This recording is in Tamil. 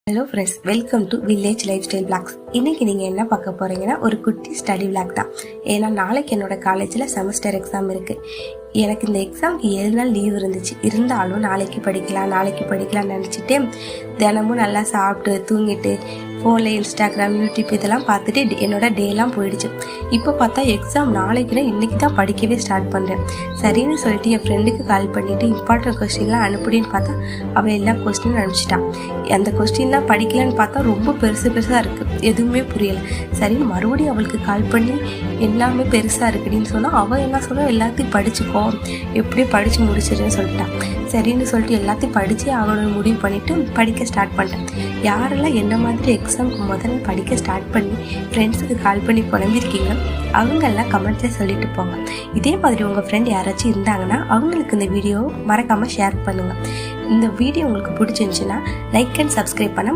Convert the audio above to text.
Hello friends, welcome to village life style vlogs. இன்றைக்கி நீங்கள் என்ன பார்க்க போகிறீங்கன்னா ஒரு குட்டி ஸ்டடி பிளாக் தான். ஏன்னா நாளைக்கு என்னோடய காலேஜில் செமஸ்டர் எக்ஸாம் இருக்குது. எனக்கு இந்த எக்ஸாமுக்கு 7 நாள் லீவ் இருந்துச்சு. இருந்தாலும் நாளைக்கு படிக்கலாம்னு நினச்சிட்டு தினமும் நல்லா சாப்பிட்டு தூங்கிட்டு ஃபோனில் இன்ஸ்டாகிராம், யூடியூப் இதெல்லாம் பார்த்துட்டு என்னோடய டேலாம் போயிடுச்சு. இப்போ பார்த்தா எக்ஸாம் நாளைக்குன்னா இன்றைக்கி தான் படிக்கவே ஸ்டார்ட் பண்ணுறேன். சரின்னு சொல்லிட்டு என் ஃப்ரெண்டுக்கு கால் பண்ணிவிட்டு இம்பார்ட்டன்ட் கொஸ்டின்லாம் அனுப்பிடின்னு பார்த்தா அவள் எல்லா கொஸ்டினும் அனுப்பிச்சிட்டான். அந்த கொஸ்டின்லாம் படிக்கலான்னு பார்த்தா ரொம்ப பெருசாக இருக்குது, எதுவுமே புரியலை. சரின்னு மறுபடியும் அவளுக்கு கால் பண்ணி எல்லாமே பெருசாக இருக்குடின்னு சொன்னால் அவள் என்ன சொன்னால் எல்லாத்தையும் படிச்சுக்கோ, எப்படியும் படித்து முடிச்சிடுன்னு சொல்லிட்டான். சரின்னு சொல்லிட்டு எல்லாத்தையும் படித்து அவனோட முடிவு பண்ணிவிட்டு படிக்க ஸ்டார்ட் பண்ணிட்டேன். யாரெல்லாம் என்ன மாதிரி எக்ஸாமுக்கு முதல்ல படிக்க ஸ்டார்ட் பண்ணி ஃப்ரெண்ட்ஸுக்கு கால் பண்ணி புலம்பிருக்கீங்க அவங்கெல்லாம் கமெண்ட்ஸில் சொல்லிட்டு போங்க. இதே மாதிரி உங்கள் ஃப்ரெண்ட் யாராச்சும் இருந்தாங்கன்னா அவங்களுக்கு இந்த வீடியோ மறக்காமல் ஷேர் பண்ணுங்கள். இந்த வீடியோ உங்களுக்கு பிடிச்சிருந்துச்சுன்னா லைக் அண்ட் சப்ஸ்கிரைப் பண்ண